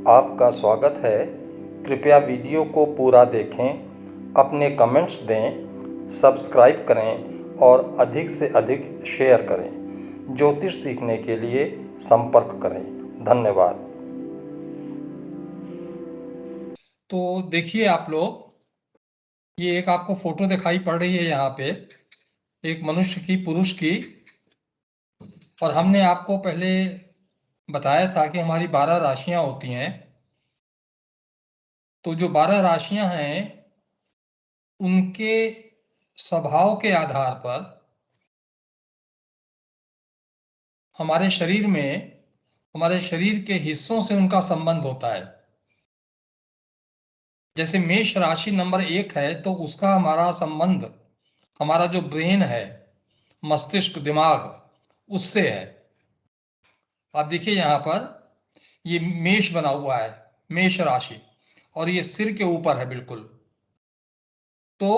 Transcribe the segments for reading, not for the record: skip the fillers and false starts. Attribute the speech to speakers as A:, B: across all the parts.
A: आपका स्वागत है। कृपया वीडियो को पूरा देखें, अपने कमेंट्स दें, सब्सक्राइब करें और अधिक से अधिक शेयर करें। ज्योतिष सीखने के लिए संपर्क करें। धन्यवाद।
B: तो देखिए आप लोग, ये एक आपको फोटो दिखाई पड़ रही है यहाँ पे, एक मनुष्य की, पुरुष की। और हमने आपको पहले बताया था कि हमारी 12 राशियां होती हैं। तो जो 12 राशियां हैं उनके स्वभाव के आधार पर हमारे शरीर में, हमारे शरीर के हिस्सों से उनका संबंध होता है। जैसे मेष राशि नंबर 1 है तो उसका हमारा संबंध, हमारा जो ब्रेन है, मस्तिष्क, दिमाग, उससे है। आप देखिए यहाँ पर ये मेष बना हुआ है, मेष राशि, और ये सिर के ऊपर है बिल्कुल। तो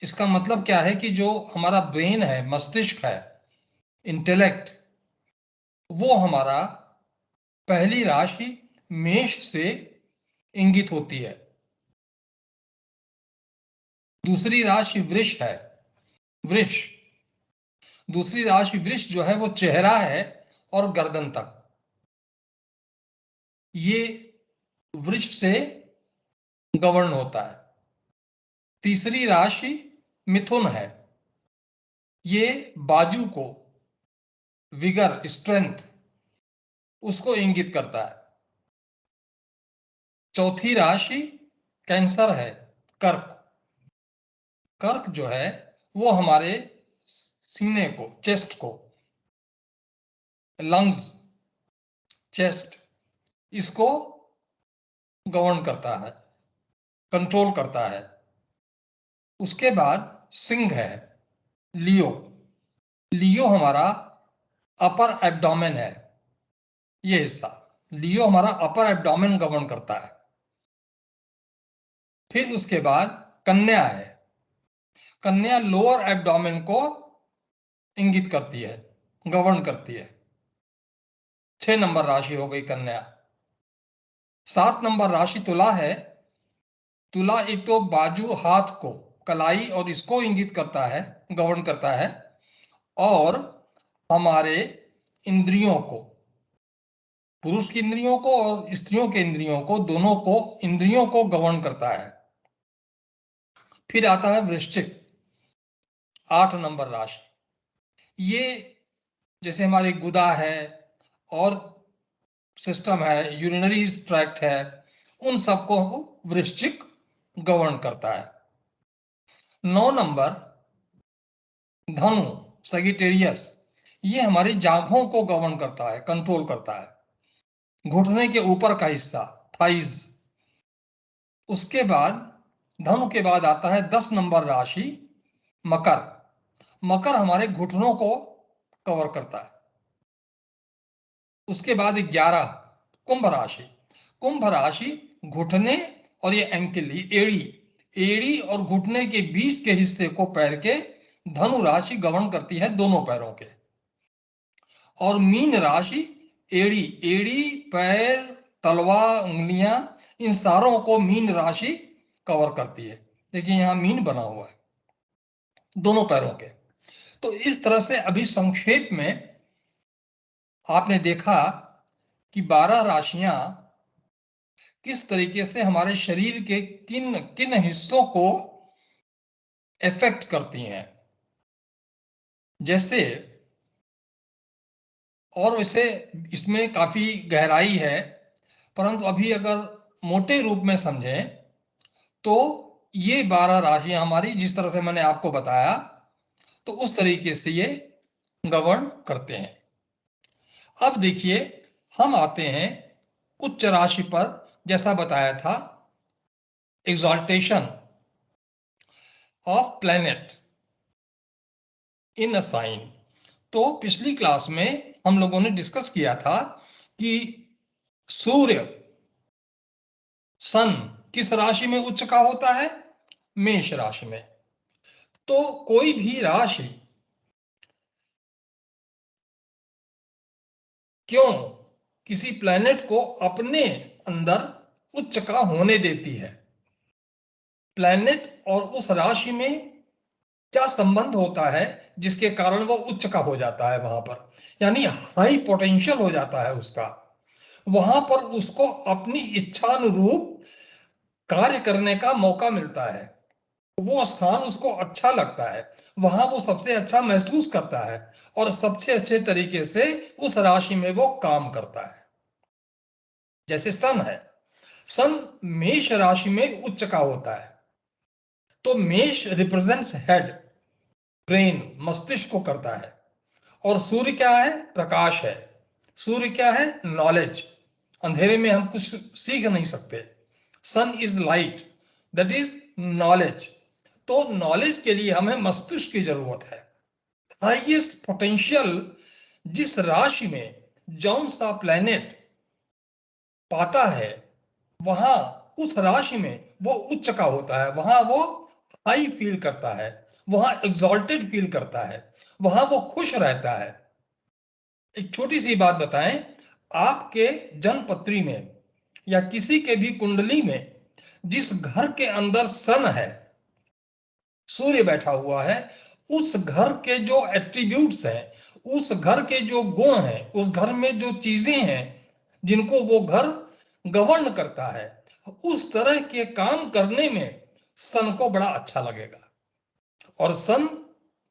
B: इसका मतलब क्या है कि जो हमारा ब्रेन है, मस्तिष्क है, इंटेलेक्ट, वो हमारा पहली राशि मेष से इंगित होती है। दूसरी राशि वृष है, वृष। दूसरी राशि वृष जो है वो चेहरा है और गर्दन तक, ये वृष से गवर्न होता है। तीसरी राशि मिथुन है, ये बाजू को, विगर, स्ट्रेंथ, उसको इंगित करता है। चौथी राशि कैंसर है, कर्क। कर्क जो है वो हमारे सीने को, चेस्ट को, लंग्स, चेस्ट, इसको गवर्न करता है, कंट्रोल करता है। उसके बाद सिंह है, लियो। लियो हमारा अपर एब्डोमेन है, ये हिस्सा, लियो हमारा अपर एब्डोमेन गवर्न करता है। फिर उसके बाद कन्या है, कन्या लोअर एब्डोमेन को इंगित करती है, गवर्न करती है। 6 नंबर राशि हो गई कन्या। 7 नंबर राशि तुला है। तुला एक तो बाजू, हाथ को, कलाई और इसको इंगित करता है, गवर्न करता है, और हमारे इंद्रियों को, पुरुष की इंद्रियों को और स्त्रियों के इंद्रियों को, दोनों को, इंद्रियों को गवर्न करता है। फिर आता है वृश्चिक, 8 नंबर राशि। ये जैसे हमारी गुदा है और सिस्टम है, यूरिनरी ट्रैक्ट है, उन सबको वृश्चिक गवर्न करता है। 9 नंबर धनु, सगिटेरियस, ये हमारी जांघों को गवर्न करता है, कंट्रोल करता है, घुटने के ऊपर का हिस्सा, थाइज। उसके बाद धनु के बाद आता है 10 नंबर राशि मकर। मकर हमारे घुटनों को कवर करता है। उसके बाद 11 कुंभ राशि। कुंभ राशि घुटने और ये एंकल, एड़ी, एड़ी और घुटने के बीच के हिस्से को, पैर के, धनु राशि गवर्न करती है, दोनों पैरों के। और मीन राशि एड़ी, एड़ी, पैर, तलवा, उंगलियां, इन सारों को मीन राशि कवर करती है। देखिए यहां मीन बना हुआ है दोनों पैरों के। तो इस तरह से अभी संक्षेप में आपने देखा कि 12 राशियां किस तरीके से हमारे शरीर के किन किन हिस्सों को इफेक्ट करती हैं। जैसे, और वैसे इसमें काफी गहराई है, परंतु अभी अगर मोटे रूप में समझें तो ये 12 राशियां हमारी, जिस तरह से मैंने आपको बताया, तो उस तरीके से ये गवर्न करते हैं। अब देखिए, हम आते हैं उच्च राशि पर। जैसा बताया था, exaltation of planet in a sign. तो पिछली क्लास में हम लोगों ने डिस्कस किया था कि सूर्य, सन, किस राशि में उच्च का होता है? मेष राशि में। तो कोई भी राशि क्यों किसी प्लैनेट को अपने अंदर उच्च का होने देती है। प्लैनेट और उस राशि में क्या संबंध होता है जिसके कारण वो उच्च का हो जाता है वहां पर, यानी हाई पोटेंशियल हो जाता है उसका। वहां पर उसको अपनी इच्छानुरूप कार्य करने का मौका मिलता है। वो स्थान उसको अच्छा लगता है, वहां वो सबसे अच्छा महसूस करता है और सबसे अच्छे तरीके से उस राशि में वो काम करता है। जैसे सन है, सन मेष राशि में उच्च का होता है, तो मेष रिप्रेजेंट्स हेड, ब्रेन, मस्तिष्क को करता है। और सूर्य क्या है? प्रकाश है। सूर्य क्या है? नॉलेज। अंधेरे में हम कुछ सीख नहीं सकते। Sun is light, that is knowledge. तो नॉलेज के लिए हमें मस्तिष्क की जरूरत है। हाईएस्ट पोटेंशियल जिस राशि में जौन सा प्लैनेट पाता है, वहां उस राशि में वो उच्च का होता है, वहां वो हाई फील करता है, वहां एग्जॉल्टेड फील करता है, वहां वो खुश रहता है। एक छोटी सी बात बताएं, आपके जन्मपत्री में या किसी के भी कुंडली में जिस घर के अंदर सन है, सूर्य बैठा हुआ है, उस घर के जो एट्रीब्यूट्स हैं, उस घर के जो गुण हैं, उस घर में जो चीजें हैं जिनको वो घर गवर्न करता है, उस तरह के काम करने में सन को बड़ा अच्छा लगेगा। और सन,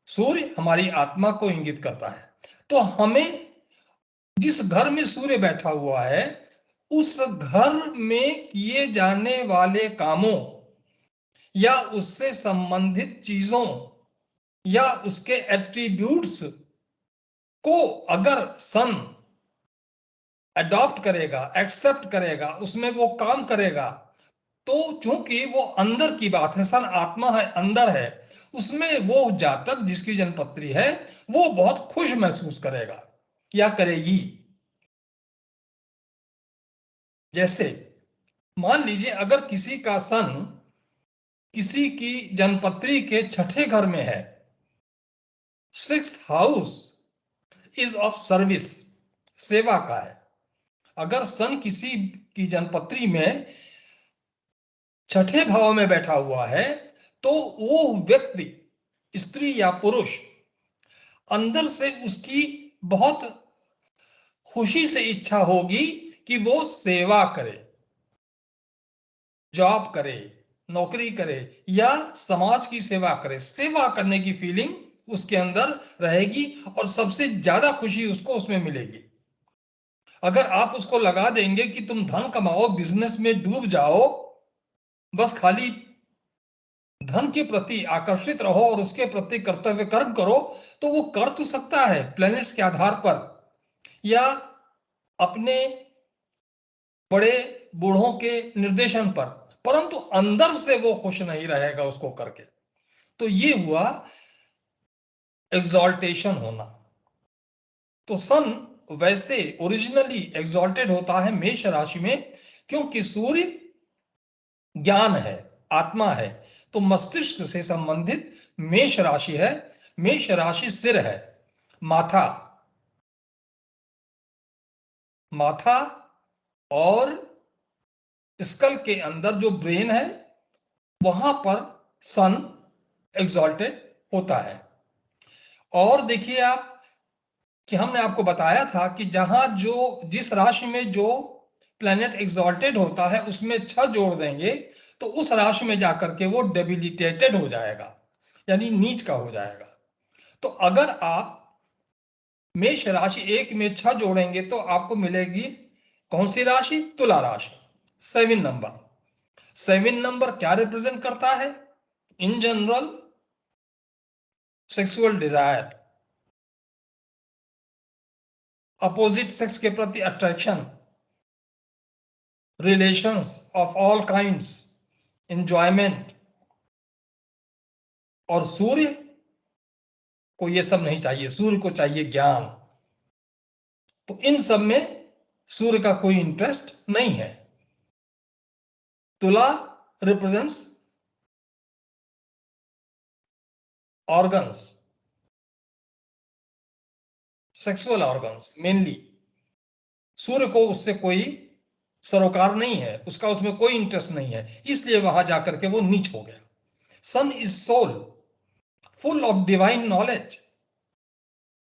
B: सूर्य हमारी आत्मा को इंगित करता है। तो हमें जिस घर में सूर्य बैठा हुआ है, उस घर में किए जाने वाले कामों या उससे संबंधित चीजों या उसके एट्रीब्यूट्स को अगर सन अडॉप्ट करेगा, एक्सेप्ट करेगा, उसमें वो काम करेगा, तो चूंकि वो अंदर की बात है, सन आत्मा है, अंदर है, उसमें वो जातक जिसकी जन्मपत्री है वो बहुत खुश महसूस करेगा या करेगी। जैसे मान लीजिए अगर किसी का सन किसी की जन्मपत्री के छठे घर में है, sixth house is of service, सेवा का है। अगर सन किसी की जन्मपत्री में छठे भाव में बैठा हुआ है, तो वो व्यक्ति, स्त्री या पुरुष, अंदर से उसकी बहुत खुशी से इच्छा होगी कि वो सेवा करे, जॉब करे, नौकरी करे या समाज की सेवा करे। सेवा करने की फीलिंग उसके अंदर रहेगी और सबसे ज्यादा खुशी उसको उसमें मिलेगी। अगर आप उसको लगा देंगे कि तुम धन कमाओ, बिजनेस में डूब जाओ, बस खाली धन के प्रति आकर्षित रहो और उसके प्रति कर्तव्य कर्म करो, तो वो कर तो सकता है प्लैनेट्स के आधार पर या अपने बड़े बूढ़ों के निर्देशन पर, परंतु अंदर से वो खुश नहीं रहेगा उसको करके। तो ये हुआ एग्जॉल्टेशन होना। तो सन वैसे ओरिजिनली एग्जॉल्टेड होता है मेष राशि में, क्योंकि सूर्य ज्ञान है, आत्मा है। तो मस्तिष्क से संबंधित मेष राशि है। मेष राशि सिर है, माथा, माथा और स्कल के अंदर जो ब्रेन है, वहां पर सन एग्जॉल्टेड होता है। और देखिए आप कि हमने आपको बताया था कि जहां जो जिस राशि में जो प्लेनेट एग्जॉल्टेड होता है उसमें 6 जोड़ देंगे, तो उस राशि में जाकर के वो डेबिलिटेटेड हो जाएगा, यानी नीच का हो जाएगा। तो अगर आप मेष राशि 1 में 6 जोड़ेंगे तो आपको मिलेगी कौन सी राशि? तुला राशि, 7 नंबर। 7 नंबर क्या रिप्रेजेंट करता है? In general sexual desire, opposite sex के प्रति attraction, relations of all kinds, enjoyment. और सूर्य को ये सब नहीं चाहिए, सूर्य को चाहिए ज्ञान। तो इन सब में सूर्य का कोई इंटरेस्ट नहीं है। तुला represents organs, sexual organs mainly, सूर्य को उससे कोई सरोकार नहीं है, उसका उसमें कोई इंटरेस्ट नहीं है, इसलिए वहां जाकर के वो नीच हो गया। Sun is soul full of divine knowledge,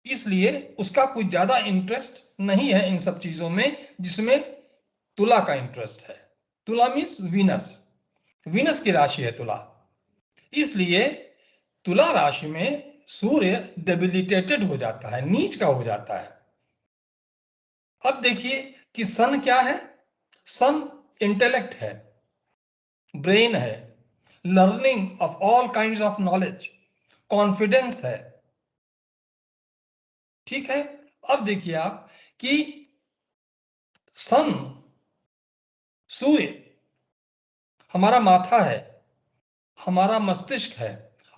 B: इसलिए उसका कुछ ज्यादा इंटरेस्ट नहीं है इन सब चीजों में जिसमें तुला का इंटरेस्ट है। तुला मीन्स वीनस, वीनस की राशि है तुला, इसलिए तुला राशि में सूर्य डेबिलिटेटेड हो जाता है, नीच का हो जाता है। अब देखिए कि सन क्या है। सन इंटेलेक्ट है, ब्रेन है, learning of all kinds of knowledge, confidence है। ठीक है। अब देखिए आप कि सन, सूर्य हमारा माथा है, हमारा मस्तिष्क है,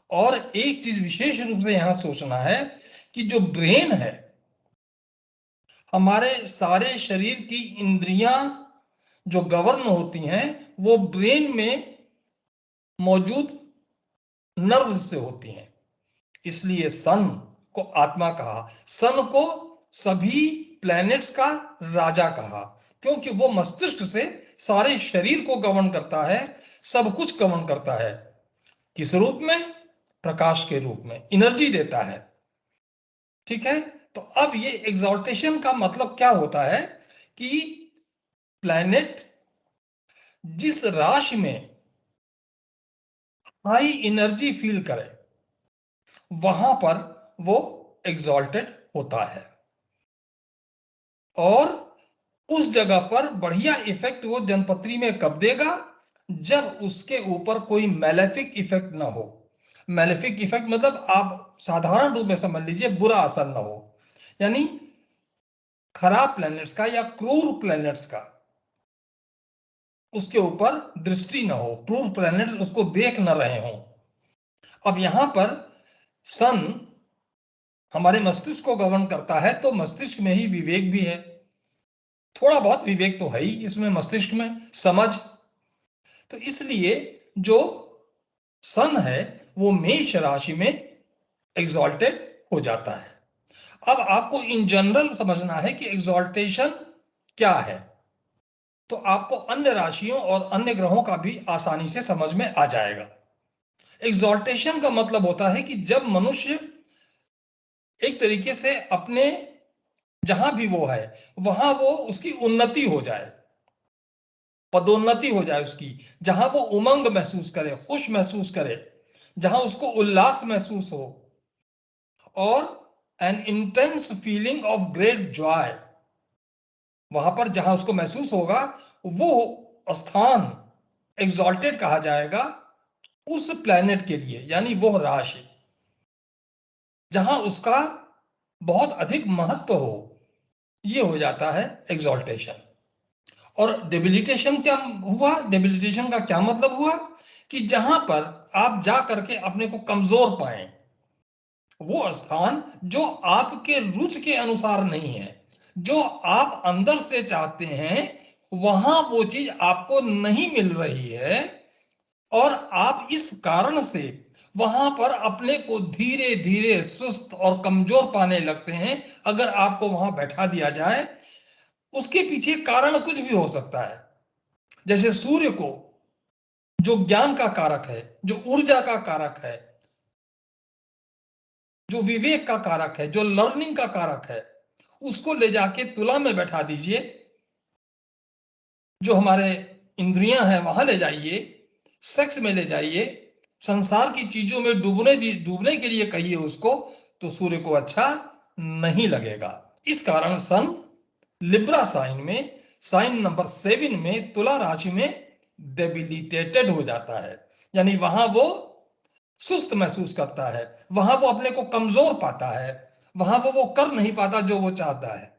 B: और एक चीज विशेष रूप से यहां सोचना है कि जो ब्रेन है, हमारे सारे शरीर की इंद्रियां जो गवर्न होती हैं वो ब्रेन में मौजूद नर्व से होती हैं। इसलिए सन को आत्मा कहा, सन को सभी प्लैनेट्स का राजा कहा, क्योंकि वो मस्तिष्क से सारे शरीर को गवर्न करता है, सब कुछ गवर्न करता है। किस रूप में? प्रकाश के रूप में, एनर्जी देता है। ठीक है। तो अब ये एग्जॉल्टेशन का मतलब क्या होता है कि प्लैनेट जिस राशि में हाई एनर्जी फील करे वहां पर वो एग्जॉल्टेड होता है, और उस जगह पर बढ़िया इफेक्ट वो जनपत्री में कब देगा? जब उसके ऊपर कोई मैलेफिक इफेक्ट ना हो। मैलेफिक इफेक्ट मतलब आप साधारण रूप में समझ लीजिए बुरा असर ना हो, यानी खराब प्लैनेट्स का या क्रूर प्लैनेट्स का उसके ऊपर दृष्टि ना हो, क्रूर प्लैनेट्स उसको देख न रहे हों। अब यहां पर सन हमारे मस्तिष्क को गवर्न करता है, तो मस्तिष्क में ही विवेक भी है, थोड़ा बहुत विवेक तो है ही इसमें, मस्तिष्क में समझ। तो इसलिए जो सन है वो मेष राशि में एग्जॉल्टेड हो जाता है। अब आपको इन जनरल समझना है कि एग्जॉल्टेशन क्या है, तो आपको अन्य राशियों और अन्य ग्रहों का भी आसानी से समझ में आ जाएगा। एग्जॉल्टेशन का मतलब होता है कि जब मनुष्य एक तरीके से अपने जहां भी वो है वहां वो उसकी उन्नति हो जाए, पदोन्नति हो जाए उसकी, जहां वो उमंग महसूस करे, खुश महसूस करे, जहां उसको उल्लास महसूस हो, और N intense feeling of great Joy, वहां पर जहां उसको महसूस होगा वो स्थान एग्जॉल्टेड कहा जाएगा उस प्लैनेट के लिए, यानी वो राशि जहां उसका बहुत अधिक महत्व हो, ये हो जाता है एग्जॉल्टेशन। और डेबिलिटेशन क्या हुआ? डेबिलिटेशन का क्या मतलब हुआ कि जहां पर आप जा करके अपने को कमजोर पाएं, वो स्थान जो आपके रुचि के अनुसार नहीं है, जो आप अंदर से चाहते हैं, वहां वो चीज आपको नहीं मिल रही है, और आप इस कारण से वहां पर अपने को धीरे धीरे सुस्त और कमजोर पाने लगते हैं। अगर आपको वहां बैठा दिया जाए, उसके पीछे कारण कुछ भी हो सकता है। जैसे सूर्य को, जो ज्ञान का कारक है, जो ऊर्जा का कारक है, जो विवेक का कारक है, जो लर्निंग का कारक है, उसको ले जाके तुला में बैठा दीजिए, जो हमारे इंद्रियां हैं वहां ले जाइए, सेक्स में ले जाइए, संसार की चीजों में डूबने के लिए कहिए उसको, तो सूर्य को अच्छा नहीं लगेगा। इस कारण सन लिब्रा साइन में, साइन नंबर 7 में, तुला राशि में डेबिलिटेटेड हो जाता है, यानी वहां वो सुस्त महसूस करता है, वहां वो अपने को कमजोर पाता है, वहां वो कर नहीं पाता जो वो चाहता है।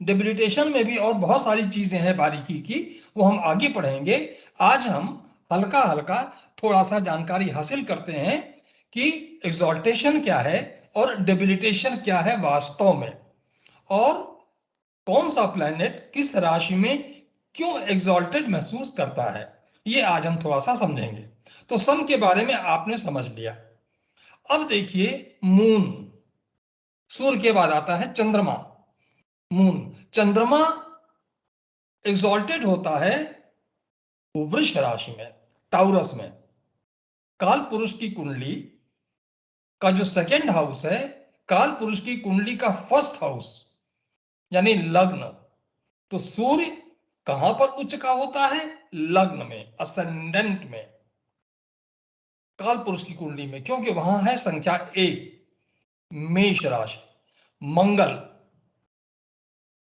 B: डेबिलिटेशन में भी और बहुत सारी चीजें हैं बारीकी की, वो हम आगे पढ़ेंगे। आज हम हल्का हल्का थोड़ा सा जानकारी हासिल करते हैं कि एग्जॉल्टेशन क्या है और डेबिलिटेशन क्या है वास्तव में, और कौन सा प्लैनेट किस राशि में क्यों एग्जॉल्टेड महसूस करता है, ये आज हम थोड़ा सा समझेंगे। तो सन के बारे में आपने समझ लिया। अब देखिए मून, सूर्य के बाद आता है चंद्रमा। मून। चंद्रमा एग्जॉल्टेड होता है वृष राशि में, टाउरस में। काल पुरुष की कुंडली का जो सेकंड हाउस है, काल पुरुष की कुंडली का फर्स्ट हाउस यानी लग्न, तो सूर्य कहां पर उच्च का होता है? लग्न में, असेंडेंट में, काल पुरुष की कुंडली में, क्योंकि वहां है संख्या 1, मेष राशि, मंगल।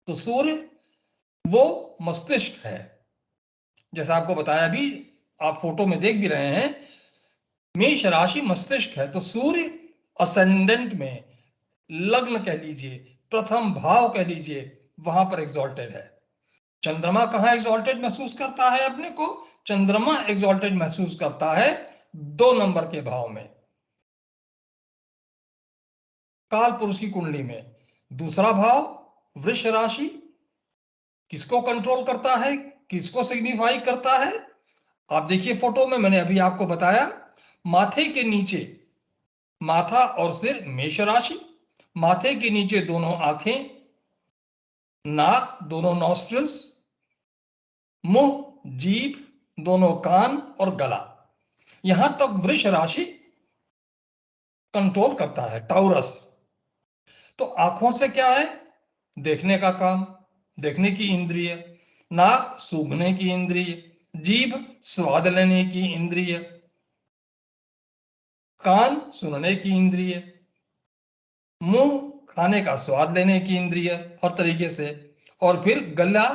B: तो सूर्य वो मस्तिष्क है, जैसा आपको बताया, अभी आप फोटो में देख भी रहे हैं, मेष राशि मस्तिष्क है। तो सूर्य असेंडेंट में, लग्न कह लीजिए, प्रथम भाव कह लीजिए, वहां पर एग्जॉल्टेड है। चंद्रमा कहां एग्जॉल्टेड महसूस करता है अपने को? चंद्रमा एग्जॉल्टेड महसूस करता है 2 नंबर के भाव में, काल पुरुष की कुंडली में। दूसरा भाव वृष राशि किसको कंट्रोल करता है, किसको सिग्निफाई करता है? आप देखिए फोटो में, मैंने अभी आपको बताया, माथे के नीचे, माथा और सिर मेष राशि, माथे के नीचे दोनों आंखें, नाक, दोनों नॉस्ट्रिल्स, मुंह, जीभ, दोनों कान और गला, यहां तक वृष राशि कंट्रोल करता है, टाउरस। तो आंखों से क्या है? देखने का काम, देखने की इंद्रिय। नाक सूंघने की इंद्रिय, जीभ स्वाद लेने की इंद्रिय, कान सुनने की इंद्रिय, मुंह खाने का स्वाद लेने की इंद्रिय हर तरीके से, और फिर गला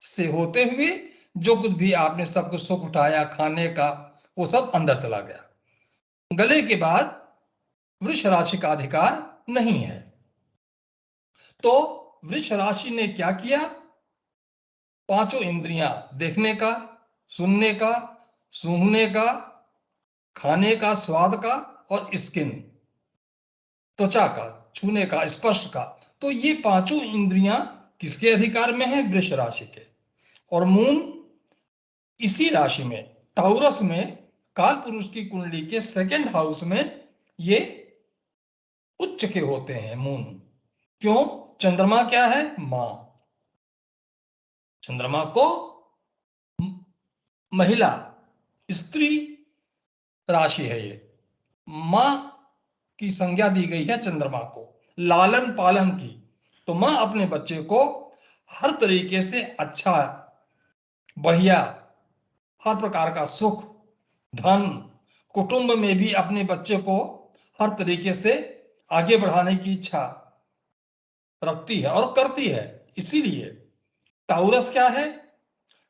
B: से होते हुए जो कुछ भी आपने सब कुछ सुख उठाया खाने का, वो सब अंदर चला गया। गले के बाद वृष राशि का अधिकार नहीं है। तो वृष राशि ने क्या किया? पांचों इंद्रियां, देखने का, सुनने का, सूंघने का, खाने का, स्वाद का, और स्किन, त्वचा का, छूने का, स्पर्श का, तो ये पांचों इंद्रियां किसके अधिकार में है? वृष राशि के। और मून इसी राशि में, टाउरस में, काल पुरुष की कुंडली के सेकंड हाउस में ये उच्च के होते हैं मून। क्यों? चंद्रमा क्या है? मां। चंद्रमा को महिला, स्त्री राशि है ये, मां की संज्ञा दी गई है चंद्रमा को, लालन पालन की। तो मां अपने बच्चे को हर तरीके से अच्छा, बढ़िया, हर प्रकार का सुख, धन, कुटुंब में भी अपने बच्चे को हर तरीके से आगे बढ़ाने की इच्छा रखती है और करती है। इसीलिए टाउरस क्या है?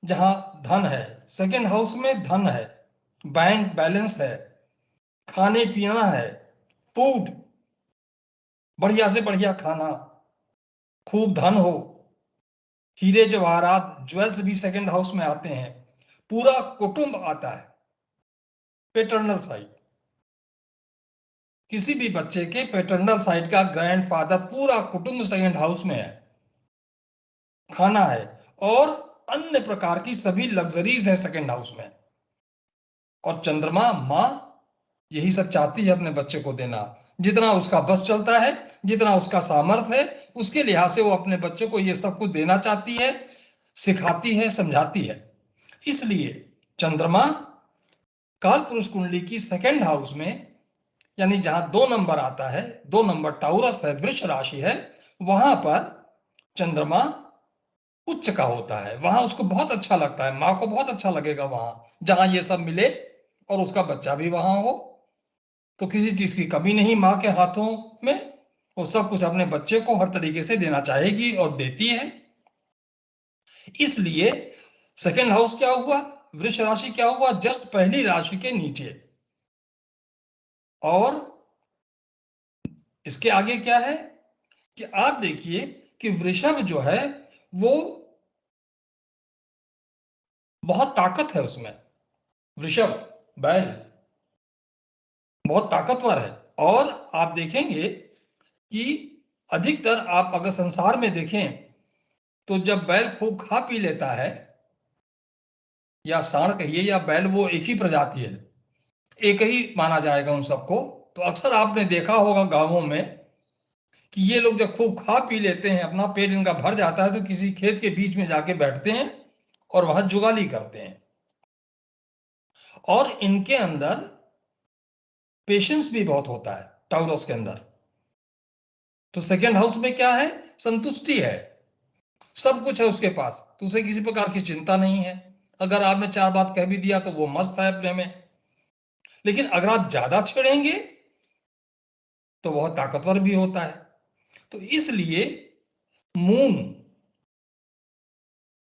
B: जहां धन है, सेकंड हाउस में धन है, बैंक बैलेंस है, खाने पीना है, फूड, बढ़िया से बढ़िया खाना, खूब धन हो, हीरे जवाहरात, ज्वेल्स भी सेकंड हाउस में आते हैं, पूरा कुटुंब आता है, पेटर्नल साइड, किसी भी बच्चे के पेटर्नल साइड का ग्रैंडफादर, पूरा कुटुंब सेकंड हाउस में है, खाना है, और अन्य प्रकार की सभी लग्जरीज है सेकंड हाउस में। और चंद्रमा, मां, यही सब चाहती है अपने बच्चे को देना, जितना उसका बस चलता है, जितना उसका सामर्थ्य है, उसके लिहाज से वो अपने बच्चे को ये सब कुछ देना चाहती है, सिखाती है, समझाती है। इसलिए चंद्रमा काल पुरुष कुंडली की सेकंड हाउस में, यानी जहां 2 नंबर आता है, 2 नंबर टाउरस है, वृष राशि है, वहां पर चंद्रमा उच्च का होता है। वहां उसको बहुत अच्छा लगता है, माँ को बहुत अच्छा लगेगा वहां जहां ये सब मिले, और उसका बच्चा भी वहां हो, तो किसी चीज की कमी नहीं माँ के हाथों में। वो सब कुछ अपने बच्चे को हर तरीके से देना चाहेगी और देती है। इसलिए सेकंड हाउस क्या हुआ? वृष राशि क्या हुआ? जस्ट पहली राशि के नीचे। और इसके आगे क्या है कि आप देखिए कि वृषभ जो है वो बहुत ताकत है उसमें, वृषभ, बैल बहुत ताकतवर है। और आप देखेंगे कि अधिकतर आप अगर संसार में देखें तो जब बैल खूब खा पी लेता है, या सांड कहिए या बैल, वो एक ही प्रजाति है, एक ही माना जाएगा उन सबको। तो अक्सर आपने देखा होगा गांवों में कि ये लोग जब खूब खा पी लेते हैं, अपना पेट इनका भर जाता है, तो किसी खेत के बीच में जाके बैठते हैं और वहां जुगाली करते हैं। और इनके अंदर पेशेंस भी बहुत होता है, टाउरस के अंदर। तो सेकेंड हाउस में क्या है? संतुष्टि है, सब कुछ है उसके पास, तो उसे किसी प्रकार की चिंता नहीं है। अगर आपने 4 बात कह भी दिया तो वो मस्त है अपने में। लेकिन अगर आप ज्यादा छेड़ेंगे तो बहुत ताकतवर भी होता है। तो इसलिए मून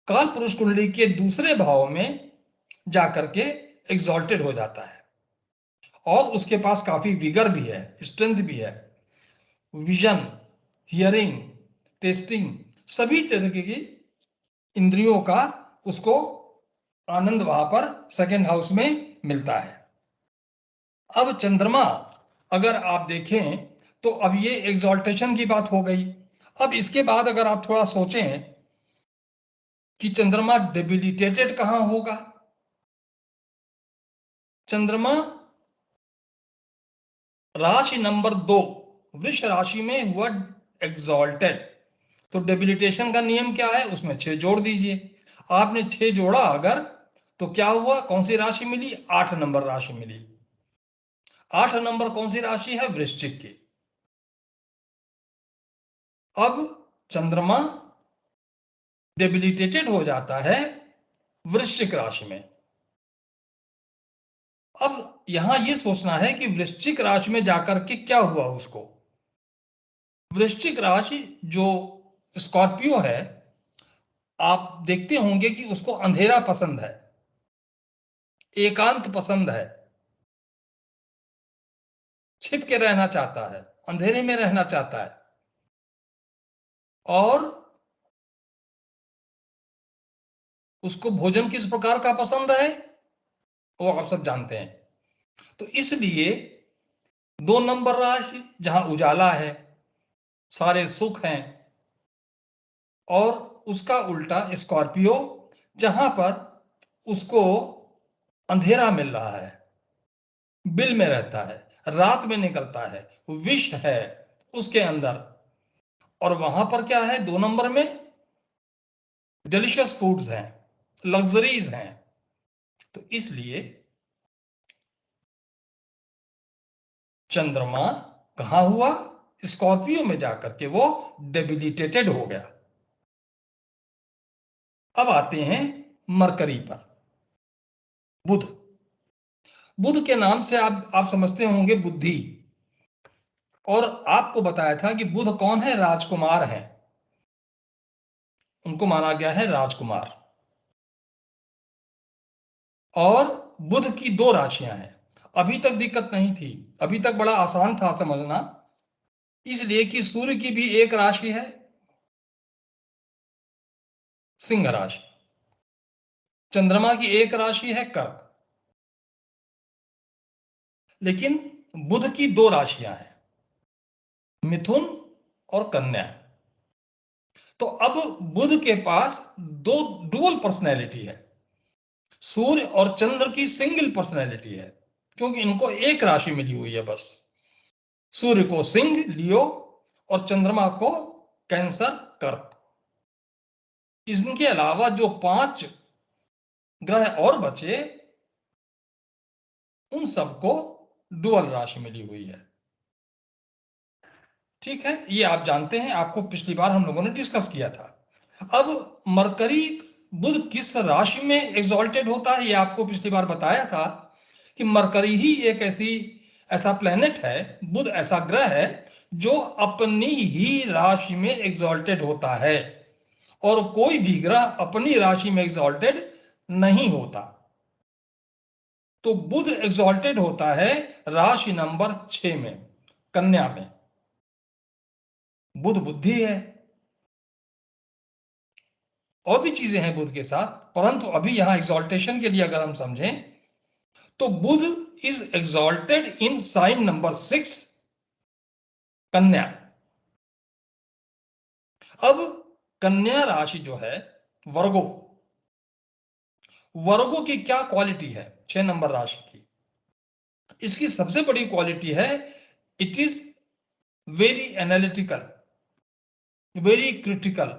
B: काल पुरुष कुंडली के दूसरे भाव में जाकर के एग्जॉल्टेड हो जाता है, और उसके पास काफी विगर भी है, स्ट्रेंथ भी है। विजन, हियरिंग, टेस्टिंग, सभी तरह की इंद्रियों का उसको आनंद वहां पर सेकेंड हाउस में मिलता है। अब चंद्रमा अगर आप देखें तो अब ये एग्जॉल्टेशन की बात हो गई। अब इसके बाद अगर आप थोड़ा सोचें कि चंद्रमा डेबिलिटेटेड कहां होगा। चंद्रमा राशि नंबर 2 वृष राशि में हुआ एग्जॉल्टेड। तो डेबिलिटेशन का नियम क्या है? उसमें 6 जोड़ दीजिए। आपने 6 जोड़ा अगर, तो क्या हुआ? कौन सी राशि मिली? 8 नंबर राशि मिली। 8 नंबर कौन सी राशि है? वृश्चिक की। अब चंद्रमा डेबिलिटेटेड हो जाता है वृश्चिक राशि में। अब यहां यह सोचना है कि वृश्चिक राशि में जाकर के क्या हुआ उसको। वृश्चिक राशि जो स्कॉर्पियो है, आप देखते होंगे कि उसको अंधेरा पसंद है, एकांत पसंद है, छिप के रहना चाहता है, अंधेरे में रहना चाहता है। और उसको भोजन किस प्रकार का पसंद है वो आप सब जानते हैं। तो इसलिए 2 नंबर राशि जहां उजाला है, सारे सुख हैं, और उसका उल्टा स्कॉर्पियो जहां पर उसको अंधेरा मिल रहा है, बिल में रहता है, रात में निकलता है, विष है उसके अंदर। और वहां पर क्या है? 2 नंबर में डिलीशियस फूड्स हैं, लग्जरीज हैं। तो इसलिए चंद्रमा कहां हुआ? स्कॉर्पियो में जाकर के वो डेबिलिटेटेड हो गया। अब आते हैं मरकरी पर, बुध। बुध के नाम से आप समझते होंगे बुद्धि। और आपको बताया था कि बुध कौन है? राजकुमार है, उनको माना गया है राजकुमार। और बुध की 2 राशियां हैं। अभी तक दिक्कत नहीं थी, अभी तक बड़ा आसान था समझना, इसलिए कि सूर्य की भी एक राशि है, सिंह राशि। चंद्रमा की एक राशि है, कर्क। लेकिन बुध की 2 राशियां हैं, मिथुन और कन्या। तो अब बुध के पास 2 डुअल पर्सनैलिटी है। सूर्य और चंद्र की सिंगल पर्सनैलिटी है, क्योंकि इनको एक राशि मिली हुई है बस। सूर्य को सिंह, लियो, और चंद्रमा को कैंसर, कर्क। इनके अलावा जो 5 ग्रह और बचे, उन सबको डुअल राशि मिली हुई है। ठीक है, ये आप जानते हैं, आपको पिछली बार हम लोगों ने डिस्कस किया था। अब मरकरी बुध किस राशि में एग्जॉल्टेड होता है, ये आपको पिछली बार बताया था कि मरकरी ही एक ऐसा प्लेनेट है, बुध ऐसा ग्रह है जो अपनी ही राशि में एग्जॉल्टेड होता है, और कोई भी ग्रह अपनी राशि में एग्जॉल्टेड नहीं होता। तो बुध एग्जॉल्टेड होता है राशि नंबर 6 में, कन्या में। बुध बुद्धि है, और भी चीजें हैं बुध के साथ, परंतु अभी यहां एग्जॉल्टेशन के लिए अगर हम समझें तो Budh is exalted in sign number 6, Kanya. अब कन्या राशि जो है, वर्गो, वर्गो की क्या क्वालिटी है 6 नंबर राशि की? इसकी सबसे बड़ी क्वालिटी है, it is very analytical. very critical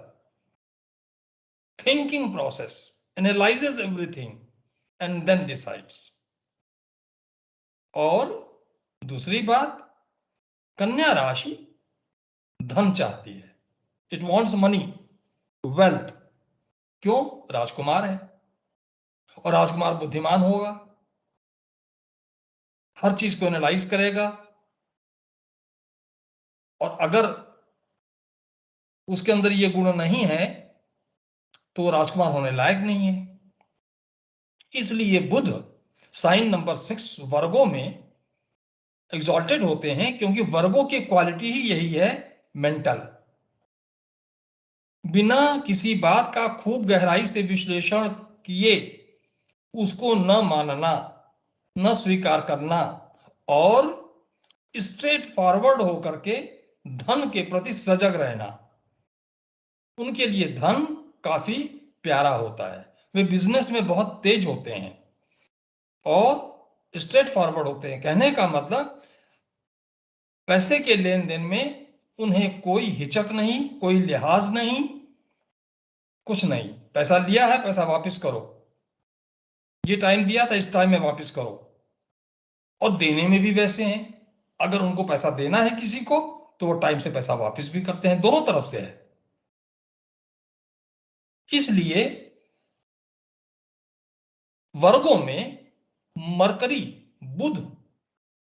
B: thinking process, analyzes everything and then decides. और दूसरी बात, कन्या राशि धन चाहती है, इट वॉन्ट्स मनी, वेल्थ। क्यों? राजकुमार है और राजकुमार बुद्धिमान होगा, हर चीज को एनालाइज करेगा, और अगर उसके अंदर ये गुण नहीं है तो राजकुमार होने लायक नहीं है। इसलिए बुध साइन नंबर 6 वर्गों में एग्जॉल्टेड होते हैं, क्योंकि वर्गों की क्वालिटी ही यही है, मेंटल। बिना किसी बात का खूब गहराई से विश्लेषण किए उसको न मानना, न स्वीकार करना, और स्ट्रेट फॉरवर्ड होकर के धन के प्रति सजग रहना, उनके लिए धन काफी प्यारा होता है। वे बिजनेस में बहुत तेज होते हैं और स्ट्रेट फॉरवर्ड होते हैं। कहने का मतलब पैसे के लेन देन में उन्हें कोई हिचक नहीं, कोई लिहाज नहीं, कुछ नहीं। पैसा लिया है, पैसा वापस करो, ये टाइम दिया था, इस टाइम में वापस करो। और देने में भी वैसे हैं, अगर उनको पैसा देना है किसी को तो वो टाइम से पैसा वापस भी करते हैं, दोनों तरफ से है। इसलिए वर्गों में मरकरी, बुध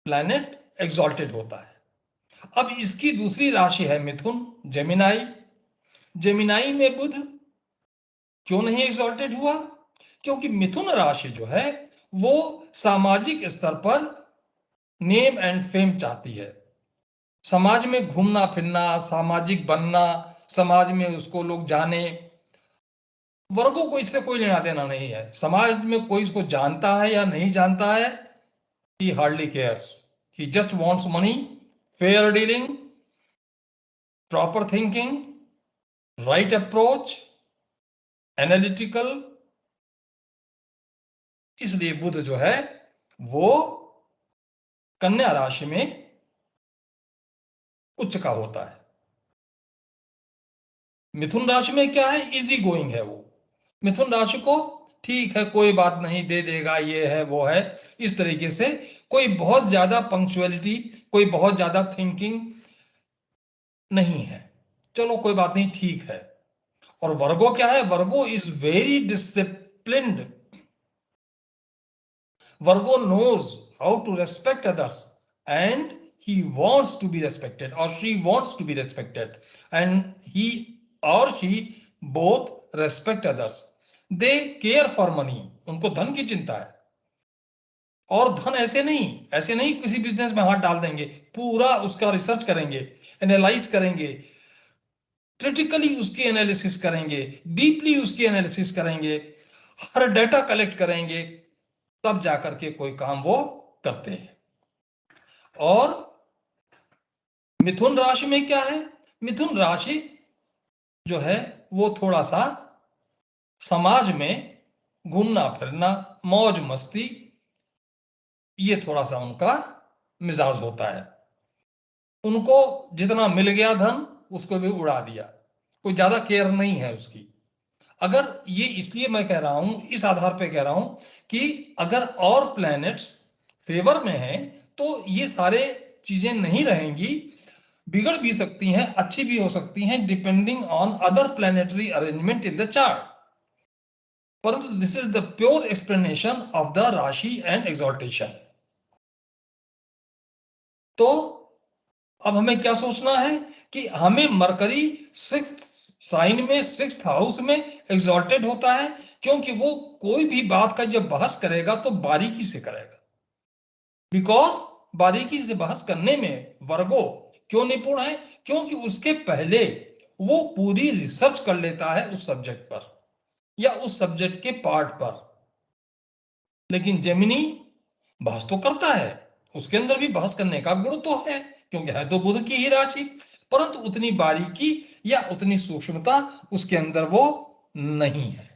B: प्लैनेट एग्जॉल्टेड होता है। अब इसकी दूसरी राशि है मिथुन, जेमिनाई। जेमिनाई में बुध क्यों नहीं एग्जॉल्टेड हुआ? क्योंकि मिथुन राशि जो है वो सामाजिक स्तर पर नेम एंड फेम चाहती है, समाज में घूमना फिरना, सामाजिक बनना, समाज में उसको लोग जाने। वर्गों को इससे कोई लेना देना नहीं है, समाज में कोई इसको जानता है या नहीं जानता है, he hardly cares. He just wants money, fair dealing, proper thinking, right approach, analytical। इसलिए बुध जो है वो कन्या राशि में उच्च का होता है। मिथुन राशि में क्या है, इजी गोइंग है वो। मिथुन राशि को ठीक है, कोई बात नहीं, दे देगा, ये है वो है, इस तरीके से कोई बहुत ज्यादा पंक्चुअलिटी, कोई बहुत ज्यादा थिंकिंग नहीं है, चलो कोई बात नहीं, ठीक है। और वर्गो क्या है, Virgo is very disciplined. Virgo knows how to respect others and he wants to be respected or she wants to be respected, and he or she both respect others. They care for money, उनको धन की चिंता है। और धन ऐसे नहीं किसी बिजनेस में हाथ डाल देंगे, पूरा उसका रिसर्च करेंगे, एनालाइज करेंगे, क्रिटिकली उसकी एनालिसिस करेंगे, डीपली उसकी एनालिसिस करेंगे, हर डाटा कलेक्ट करेंगे, तब जाकर के कोई काम वो करते हैं। और मिथुन राशि में क्या है, मिथुन राशि जो है वो थोड़ा सा समाज में घूमना फिरना, मौज मस्ती, ये थोड़ा सा उनका मिजाज होता है। उनको जितना मिल गया धन उसको भी उड़ा दिया, कोई ज्यादा केयर नहीं है उसकी। अगर ये इसलिए मैं कह रहा हूं, इस आधार पे कह रहा हूं कि अगर और प्लैनेट्स फेवर में हैं तो ये सारे चीजें नहीं रहेंगी, बिगड़ भी सकती हैं, अच्छी भी हो सकती हैं, depending on other planetary arrangement in the chart. परंतु this is the pure explanation of the rashi and exaltation. तो अब हमें क्या सोचना है कि हमें मरकरी सिक्स्थ साइन में, सिक्स्थ हाउस में एग्जॉल्टेड होता है, क्योंकि वो कोई भी बात का जब बहस करेगा तो बारीकी से करेगा। बिकॉज बारीकी से बहस करने में वर्गो क्यों निपुण है, क्योंकि उसके पहले वो पूरी रिसर्च कर लेता है उस सब्जेक्ट पर या उस सब्जेक्ट के पार्ट पर। लेकिन जेमिनी बहस तो करता है, उसके अंदर भी बहस करने का गुण तो है, क्योंकि है तो बुध की ही राशि, परंतु उतनी बारीकी या उतनी सूक्ष्मता उसके अंदर वो नहीं है।